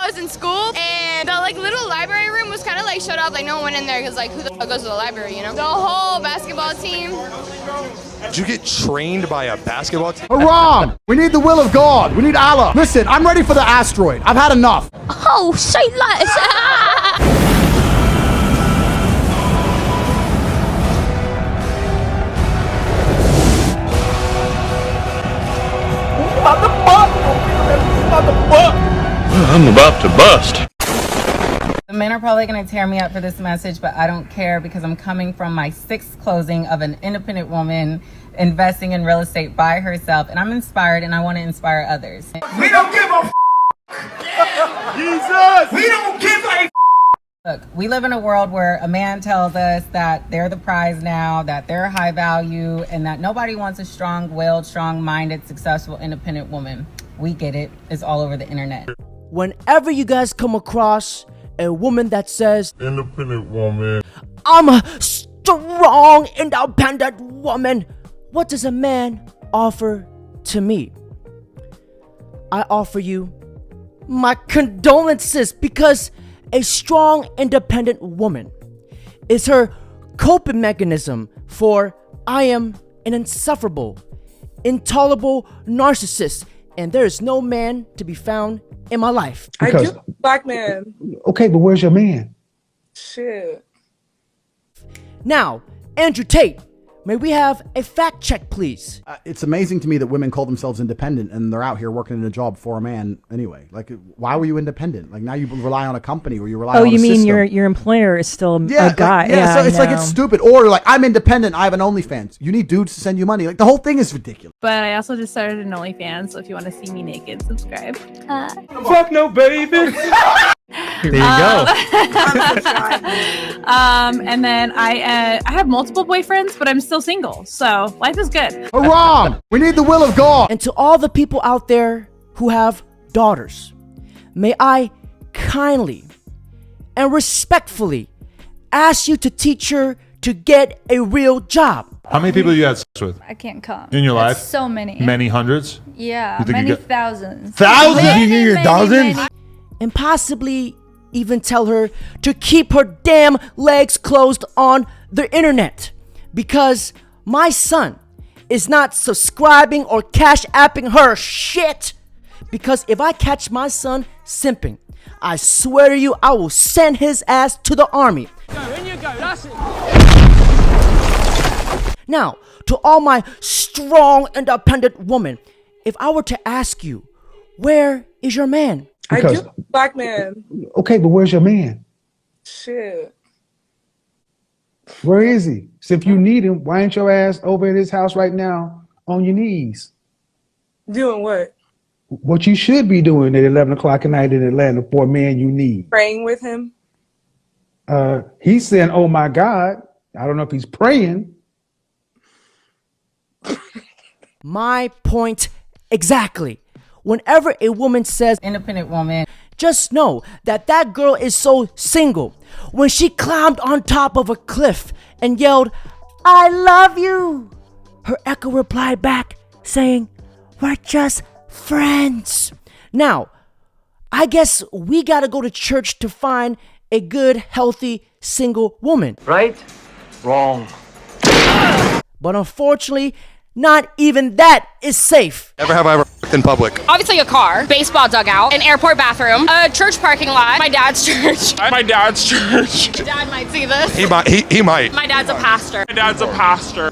was in school, and the like little library room was kind of like shut off. Like no one went in there because like who the fuck goes to the library, you know? The whole basketball team. Did you get trained by a basketball team? Haram! We need the will of God. We need Allah. Listen, I'm ready for the asteroid. I've had enough. Oh, say less. I'm about to bust. The men are probably going to tear me up for this message, but I don't care because I'm coming from my 6th closing of an independent woman investing in real estate by herself, and I'm inspired and I want to inspire others. We don't give a Jesus! We don't give a Look, we live in a world where a man tells us that they're the prize now, that they're high value, and that nobody wants a strong-willed, strong-minded, successful, independent woman. We get it. It's all over the internet. Whenever you guys come across a woman that says, Independent woman. I'm a strong, independent woman, what does a man offer to me? I offer you my condolences, because a strong, independent woman is her coping mechanism for I am an insufferable, intolerable narcissist, and there is no man to be found in my life. Because, I do, black man. Okay, but where's your man? Shit. Now, Andrew Tate, may we have a fact check, please? It's amazing to me that women call themselves independent and they're out here working in a job for a man anyway. Like, why were you independent? Like, now you rely on a company or you rely on a system. Oh, you mean your employer is still a guy? Like, yeah, so it's like it's stupid. Or like, I'm independent, I have an OnlyFans. You need dudes to send you money. Like, the whole thing is ridiculous. But I also just started an OnlyFans, so if you want to see me naked, subscribe. Fuck no, baby. There you go. And then I have multiple boyfriends, but I'm still single, so life is good. Haram! We need the will of God. And to all the people out there who have daughters, may I kindly and respectfully ask you to teach her to get a real job. How many people you had sex with I can't count. in your life? So many. Many hundreds? Yeah, many thousands. Thousands? Many, You think you're many, thousands? many. And possibly even tell her to keep her damn legs closed on the internet, because my son is not subscribing or cash apping her shit. Because if I catch my son simping, I swear to you, I will send his ass to the army. In you go, that's it. Now, to all my strong, independent women, if I were to ask you, where is your man? Because, I do, black man. Okay, but where's your man? Shit. Where is he? So if you need him, why ain't your ass over at his house right now on your knees? Doing what? What you should be doing at 11 o'clock at night in Atlanta for a man you need. Praying with him? He's saying, oh my God. I don't know if he's praying. My point exactly. Whenever a woman says Independent woman, just know that that girl is so single. When she climbed on top of a cliff and yelled, I love you, her echo replied back saying, we're just friends. Now, I guess we gotta go to church to find a good, healthy, single woman. Right? Wrong. But unfortunately, not even that is safe. Never have I ever f***ed in public. Obviously a car, baseball dugout, an airport bathroom, a church parking lot, my dad's church. My dad's church. Dad might see this. He might. My dad's a pastor. My dad's a pastor.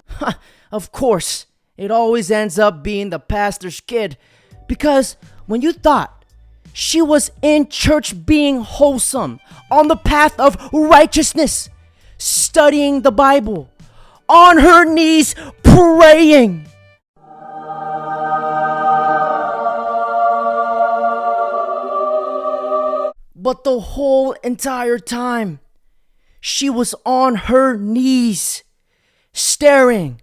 Of course, it always ends up being the pastor's kid. Because when you thought she was in church being wholesome, on the path of righteousness, studying the Bible, on her knees praying, but the whole entire time she was on her knees staring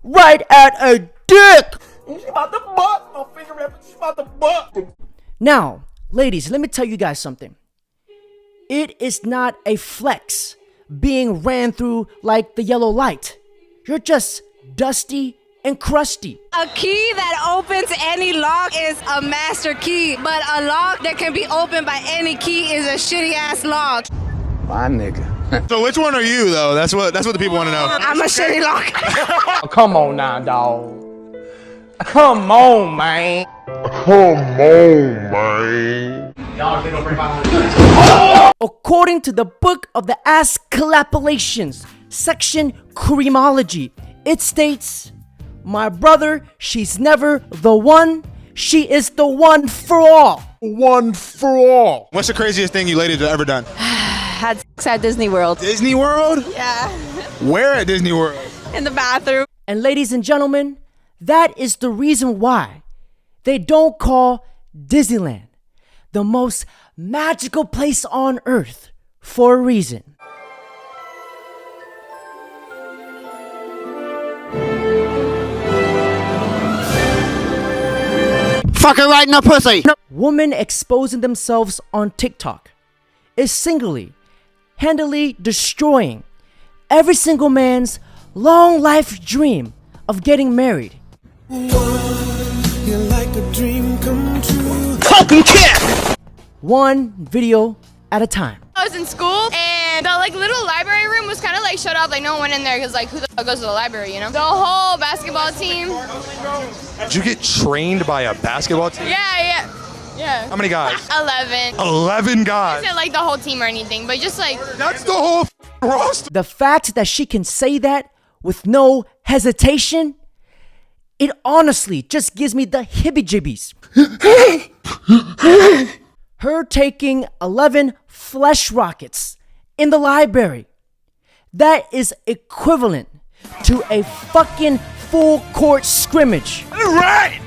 right at a dick. She's about to butt. No finger rap. She's about to butt. Now, ladies, let me tell you guys something. It is not a flex being ran through like the yellow light. You're just dusty and crusty. A key that opens any lock is a master key, but a lock that can be opened by any key is a shitty ass lock. My nigga. So which one are you though? That's what the people want to know. I'm a shitty lock. Oh, come on now, dog. Come on, man. According to the book of the Asclepiolations, section Creamology, it states, my brother, she's never the one, she is the one for all. One for all. What's the craziest thing you ladies have ever done? Had sex at Disney World. Disney World? Yeah. Where at Disney World? In the bathroom. And ladies and gentlemen, that is the reason why they don't call Disneyland the most magical place on earth for a reason. Fucking right in the pussy. Women exposing themselves on TikTok is handily destroying every single man's long life dream of getting married. You're like a dream come true. Fucking kid. One video at a time. I was in school and the little library room was kind of shut off. No one went in there because who the fuck goes to the library, you know? The whole basketball team. Did you get trained by a basketball team? Yeah. How many guys? 11. 11 guys. Not the whole team or anything, but just That's the whole roster. The fact that she can say that with no hesitation, it honestly just gives me the hibby-jibbies. Her taking 11 flesh rockets in the library, that is equivalent to a fucking full court scrimmage. Right.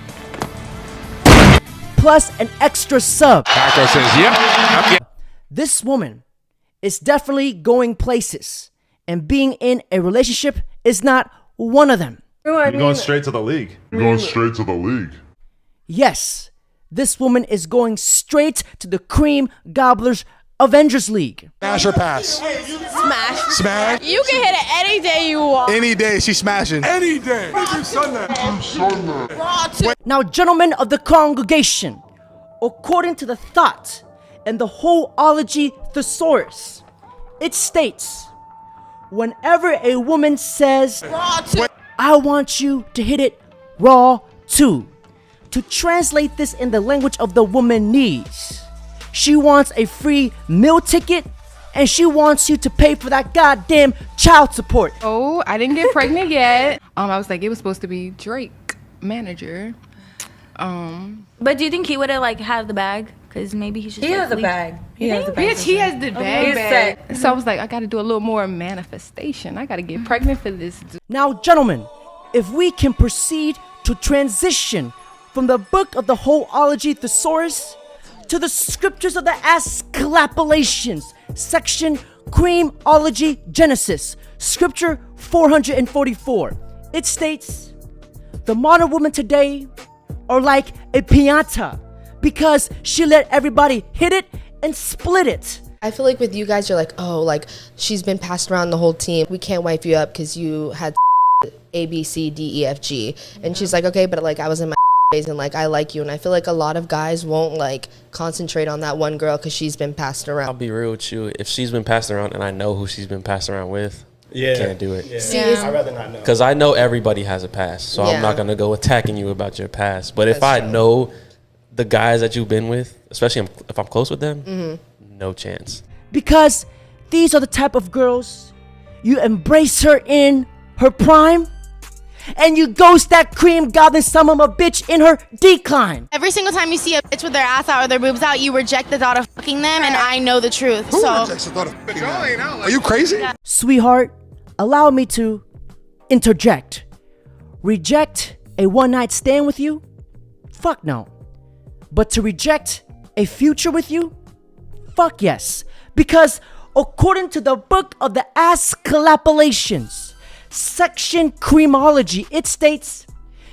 Plus an extra sub. Paco says, yep. This woman is definitely going places, and being in a relationship is not one of them. You're going straight to the league. Yes, this woman is going straight to the Cream Gobblers Avengers League. Smash or pass? smash. Smash? You can hit it any day you want. Any day she's smashing. Any day. Now, gentlemen of the congregation, according to the thought and the wholeology thesaurus, it states, whenever a woman says, I want you to hit it raw too. To translate this in the language of the woman needs, she wants a free meal ticket and she wants you to pay for that goddamn child support. Oh, I didn't get pregnant yet. I was like, it was supposed to be Drake, manager. But do you think he would have the bag? Because maybe he's just He has a bag. He has the bag. So I was like, I got to do a little more manifestation. I got to get pregnant for this. Now, gentlemen, if we can proceed to transition from the book of the wholeology thesaurus to the scriptures of the Asclepiolations, section Creamology Genesis, scripture 444. It states, the modern woman today are like a piñata because she let everybody hit it and split it. I feel like with you guys, you're like, oh, she's been passed around the whole team. We can't wipe you up because you had A, B, C, D, E, F, G. And she's like, okay, but I was in my phase and I like you. And I feel like a lot of guys won't concentrate on that one girl because she's been passed around. I'll be real with you. If she's been passed around and I know who she's been passed around with, can't do it. Yeah. I'd rather not know. Because I know everybody has a past, so I'm not going to go attacking you about your past. But if I know the guys that you've been with, especially if I'm close with them, no chance. Because these are the type of girls you embrace her in her prime and you ghost that cream goblin son of a bitch in her decline. Every single time you see a bitch with their ass out or their boobs out, you reject the thought of fucking them, and I know the truth. Who rejects the thought of fucking them? Are you crazy? Sweetheart, allow me to interject. Reject a one-night stand with you? Fuck no. But to reject a future with you? Fuck yes. Because according to the book of the Asclepiolations, section Creamology, it states,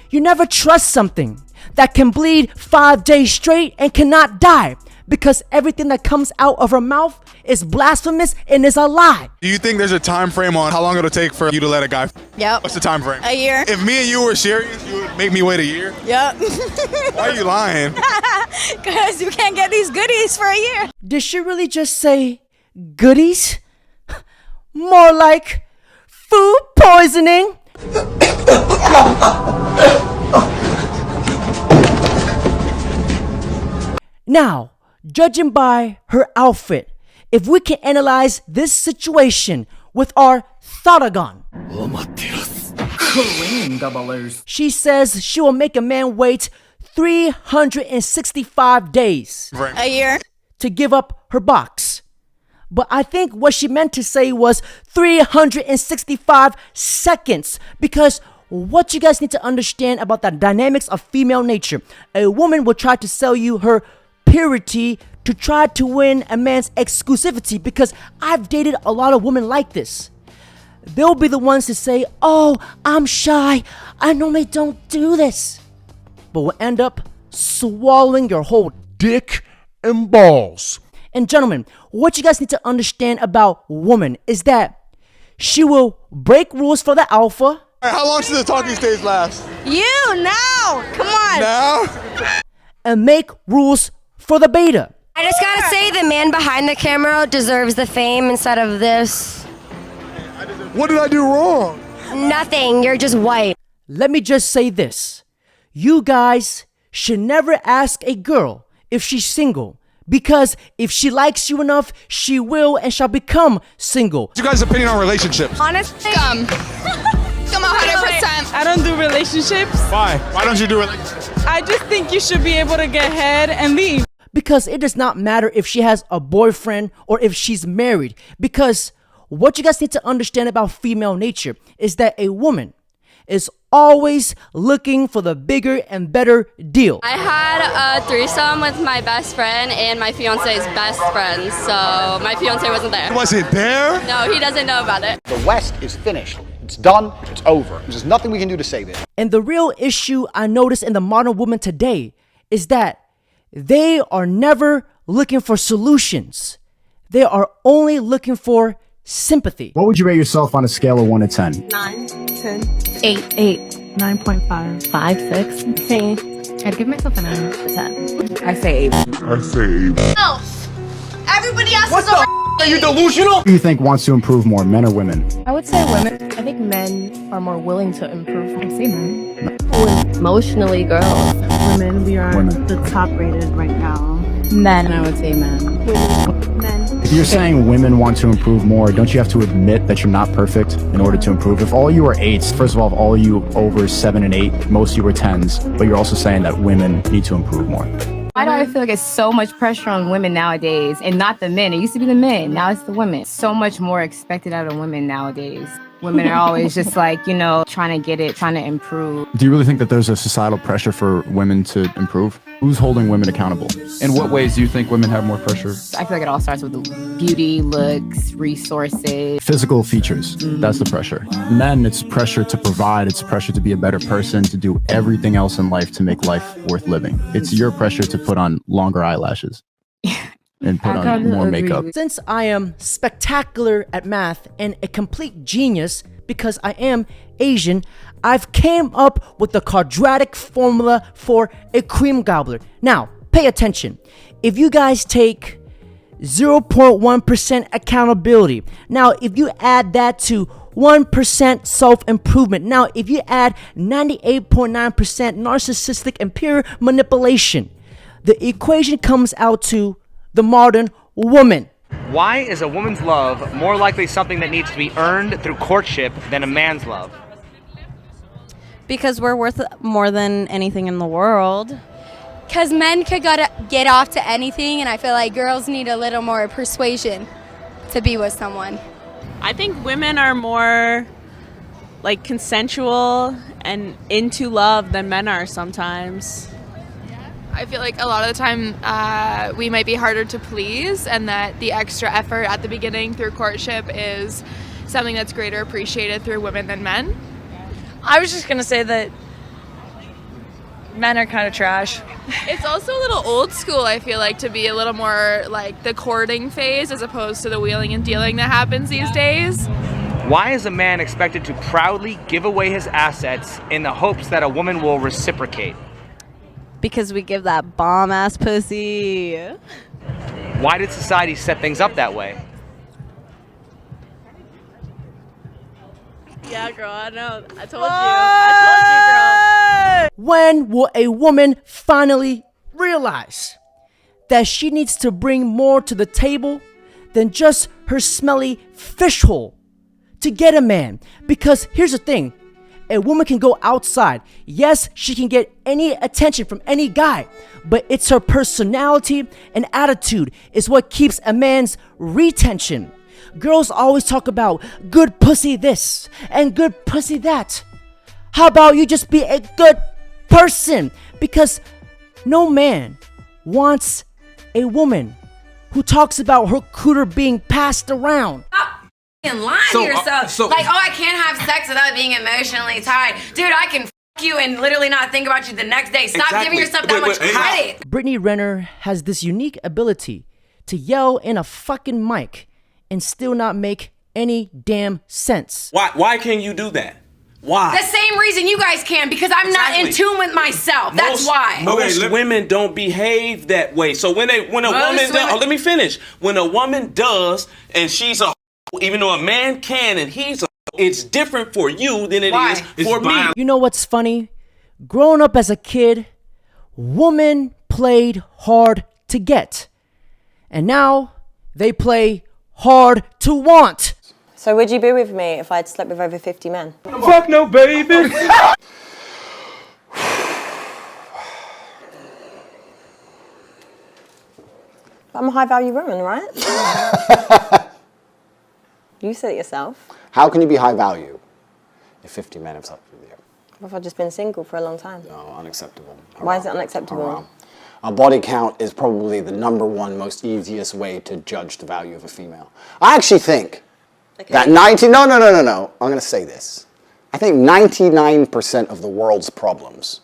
you never trust something that can bleed 5 days straight and cannot die because everything that comes out of her mouth is blasphemous and is a lie. Do you think there's a time frame on how long it'll take for you to let a guy? Yep. What's the time frame? A year. If me and you were serious, you would make me wait a year? Yep. Why are you lying? Because you can't get these goodies for a year. Did she really just say goodies? More like food poisoning. Now, judging by her outfit, if we can analyze this situation with our Thoughtagon. She says she will make a man wait 365 days. A year. To give up her box. But I think what she meant to say was 365 seconds, because what you guys need to understand about the dynamics of female nature, a woman will try to sell you her purity to try to win a man's exclusivity, because I've dated a lot of women like this. They'll be the ones to say, oh, I'm shy, I normally don't do this, but will end up swallowing your whole dick and balls. And gentlemen, what you guys need to understand about woman is that she will break rules for the alpha. How long should the talking stage last? You, now! Come on! Now? And make rules for the beta. I just gotta say, the man behind the camera deserves the fame instead of this. What did I do wrong? Nothing, you're just white. Let me just say this. You guys should never ask a girl if she's single, because if she likes you enough, she will and shall become single. What's your guys' opinion on relationships? Honestly, Come 100%. I don't do relationships. Why? Why don't you do relationships? I just think you should be able to get head and leave. Because it does not matter if she has a boyfriend or if she's married. Because what you guys need to understand about female nature is that a woman is always looking for the bigger and better deal. I had a threesome with my best friend and my fiance's best friend, so my fiance wasn't there. Was it there? No, he doesn't know about it. The West is finished. It's done. It's over. There's nothing we can do to save it. And the real issue I notice in the modern woman today is that they are never looking for solutions. They are only looking for sympathy. What would you rate yourself on a scale of 1 to 10? 9, 10, 8, 9.5, 5, 6, 10. I'd give myself a 9 out of 10. I say 8. I say 8. else. Everybody else What is the over. Are you delusional? Who do you think wants to improve more, men or women? I would say women. I think men are more willing to improve. I say men. Emotionally, girls. women. We are the top rated right now. Men, I would say men. Men. If you're saying women want to improve more, don't you have to admit that you're not perfect in order to improve? If all you are 8s, first of all, if all you over 7 and 8, most of you are 10s, but you're also saying that women need to improve more. Why do I feel like it's so much pressure on women nowadays and not the men? It used to be the men, now it's the women. So much more expected out of women nowadays. Women are always just like, you know, trying to get it, trying to improve. Do you really think that there's a societal pressure for women to improve? Who's holding women accountable? In what ways do you think women have more pressure? I feel like it all starts with beauty, looks, resources. Physical features, that's the pressure. Men, it's pressure to provide, it's pressure to be a better person, to do everything else in life to make life worth living. It's your pressure to put on longer eyelashes. And put on more makeup. Since I am spectacular at math and a complete genius because I am Asian, I've came up with the quadratic formula for a cream gobbler. Now, pay attention. If you guys take 0.1% accountability, now if you add that to 1% self-improvement, now if you add 98.9% narcissistic and pure manipulation, the equation comes out to the modern woman. Why is a woman's love more likely something that needs to be earned through courtship than a man's love? Because we're worth more than anything in the world. Because men could get off to anything, and I feel like girls need a little more persuasion to be with someone. I think women are more like consensual and into love than men are sometimes. I feel like a lot of the time we might be harder to please, and that the extra effort at the beginning through courtship is something that's greater appreciated through women than men. I was just going to say that Men are kind of trash. It's also a little old school, I feel like, to be a little more like the courting phase as opposed to the wheeling and dealing that happens these days. Why is a man expected to proudly give away his assets in the hopes that a woman will reciprocate? Because we give that bomb ass pussy. Why did society set things up that way? Yeah, girl, I know. I told you. When will a woman finally realize that she needs to bring more to the table than just her smelly fish hole to get a man? Because here's the thing, a woman can go outside. Yes, she can get any attention from any guy, but it's her personality and attitude is what keeps a man's retention. Girls always talk about good pussy this and good pussy that. How about you just be a good person? Because no man wants a woman who talks about her cooter being passed around. And lying to yourself. Like, oh, I can't have sex without being emotionally tied. Dude, I can you and literally not think about you the next day. Stop giving yourself that much credit. Brittany Renner has this unique ability to yell in a fucking mic and still not make any damn sense. Why can't you do that? Why? The same reason you guys can, because I'm not in tune with myself. That's why. Most women don't behave that way. So when a woman does, let me finish. When a woman does and she's a, even though a man can and he's a, it's different for you than it is for me. You know what's funny? Growing up as a kid, women played hard to get. And now they play hard to want. So would you be with me if I'd slept with over 50 men? Fuck no, baby. I'm a high value woman, right? You said it yourself. How can you be high value if 50 men have slept with you? What if I've just been single for a long time? No, unacceptable. Why is it unacceptable? A body count is probably the #1 most easiest way to judge the value of a female. I actually think that no, I'm going to say this. I think 99% of the world's problems,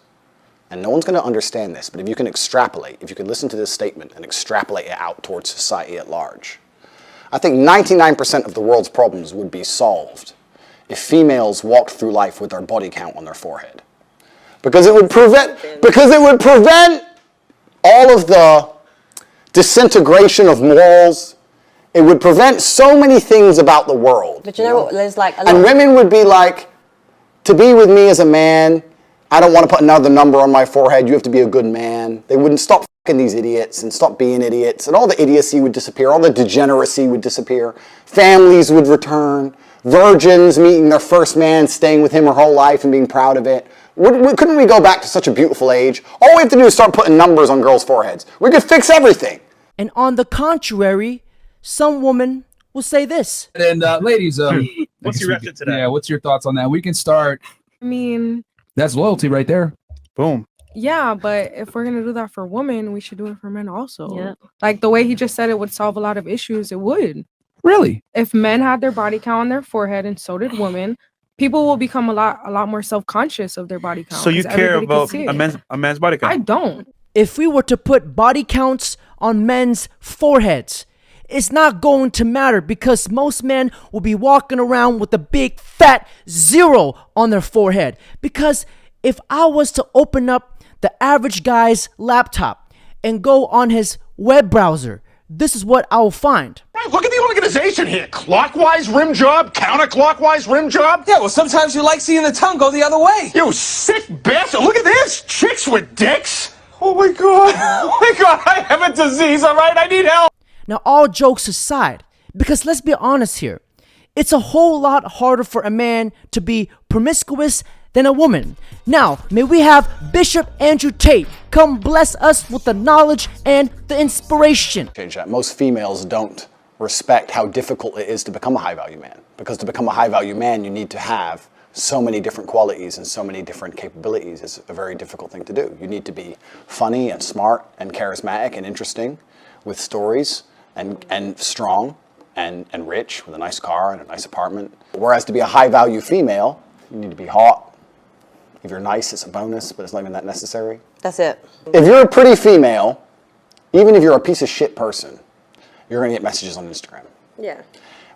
and no one's going to understand this, but if you can extrapolate, if you can listen to this statement and extrapolate it out towards society at large, I think 99% of the world's problems would be solved if females walked through life with their body count on their forehead. Because it would prevent all of the disintegration of morals. It would prevent so many things about the world. But you know what? There's like a lot. And women would be like, to be with me as a man, I don't want to put another number on my forehead. You have to be a good man. They wouldn't stop fucking these idiots and stop being idiots. And all the idiocy would disappear. All the degeneracy would disappear. Families would return. Virgins meeting their first man, staying with him her whole life and being proud of it. Couldn't we go back to such a beautiful age? All we have to do is start putting numbers on girls' foreheads. We could fix everything. And on the contrary, some woman will say this. And ladies, what's your reaction to that? Yeah, what's your thoughts on that? We can start. I mean, that's loyalty right there. Boom. Yeah, but if we're gonna do that for women, we should do it for men also. Yeah. Like the way he just said it would solve a lot of issues, it would. Really? If men had their body count on their forehead and so did women, people will become a lot more self-conscious of their body count. So you care about a man's body count? I don't. If we were to put body counts on men's foreheads, it's not going to matter because most men will be walking around with a big fat 0 on their forehead. Because if I was to open up the average guy's laptop and go on his web browser, this is what I'll find. Right, look at the organization here. Clockwise rim job, counterclockwise rim job. Yeah, well, sometimes you like seeing the tongue go the other way. You sick bastard. Look at this. Chicks with dicks. Oh my God. Oh my God. I have a disease, all right? I need help. Now, all jokes aside, because let's be honest here, it's a whole lot harder for a man to be promiscuous than a woman. Now, may we have Bishop Andrew Tate come bless us with the knowledge and the inspiration. Change that. Most females don't respect how difficult it is to become a high-value man. Because to become a high-value man, you need to have so many different qualities and so many different capabilities. It's a very difficult thing to do. You need to be funny and smart and charismatic and interesting with stories and strong and rich with a nice car and a nice apartment. Whereas to be a high-value female, you need to be hot, If you're nice, it's a bonus, but it's not even that necessary. That's it. If you're a pretty female, even if you're a piece of shit person, you're going to get messages on Instagram. Yeah.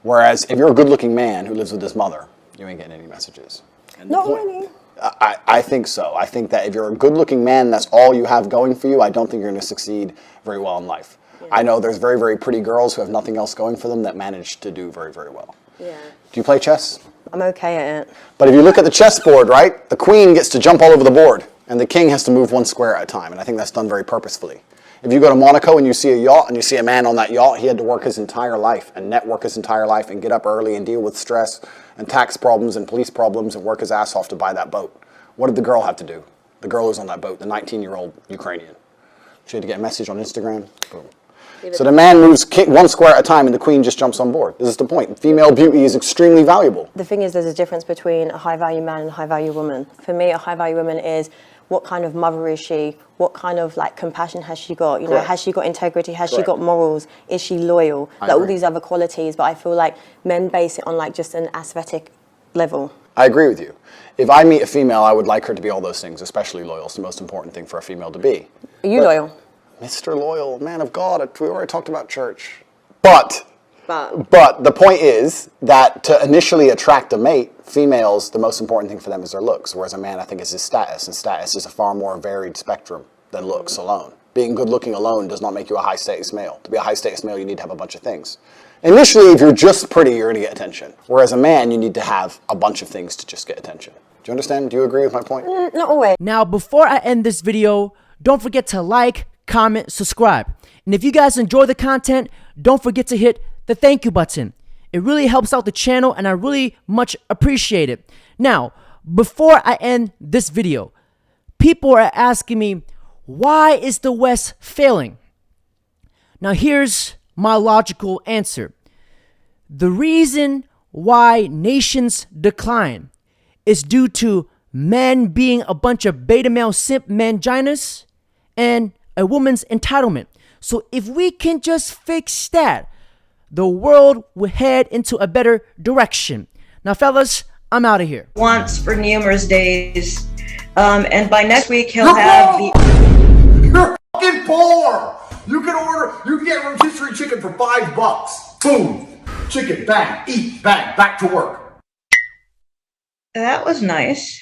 Whereas if you're a good-looking man who lives with his mother, you ain't getting any messages. Not really. I think so. I think that if you're a good-looking man, that's all you have going for you, I don't think you're going to succeed very well in life. Yeah. I know there's very, very pretty girls who have nothing else going for them that manage to do very, very well. Yeah. Do you play chess? I'm okay at it. But if you look at the chessboard, right, the queen gets to jump all over the board, and the king has to move one square at a time, and I think that's done very purposefully. If you go to Monaco and you see a yacht and you see a man on that yacht, he had to work his entire life and network his entire life and get up early and deal with stress and tax problems and police problems and work his ass off to buy that boat. What did the girl have to do? The girl who's on that boat, the 19-year-old Ukrainian. She had to get a message on Instagram. Boom. So the man moves one square at a time and the queen just jumps on board. This is the point. Female beauty is extremely valuable. The thing is, there's a difference between a high-value man and a high-value woman. For me, a high-value woman is what kind of mother is she? What kind of like compassion has she got? You know, has she got integrity? Has she got morals? Is she loyal? Like all these other qualities. But I feel like men base it on like just an aesthetic level. I agree with you. If I meet a female, I would like her to be all those things, especially loyal. It's the most important thing for a female to be. Are you loyal? Mr. Loyal, man of God, we already talked about church. But the point is that to initially attract a mate, females, the most important thing for them is their looks, whereas a man, I think, is his status, and status is a far more varied spectrum than looks alone. Being good looking alone does not make you a high status male. To be a high status male, you need to have a bunch of things. Initially, if you're just pretty, you're going to get attention. Whereas a man, you need to have a bunch of things to just get attention. Do you understand? Do you agree with my point? Not always. Now, before I end this video, don't forget to like, comment, subscribe. And if you guys enjoy the content, don't forget to hit the thank you button. It really helps out the channel and I really much appreciate it. Now, before I end this video, people are asking me, why is the West failing? Now, here's my logical answer. The reason why nations decline is due to men being a bunch of beta male simp manginas and a woman's entitlement. So if we can just fix that, the world will head into a better direction. Now, fellas, I'm out of here. Once for numerous days, and by next week he'll have the. You're fucking poor. You can get rotisserie chicken for $5. Boom, chicken, bang, eat, bang, back to work. That was nice.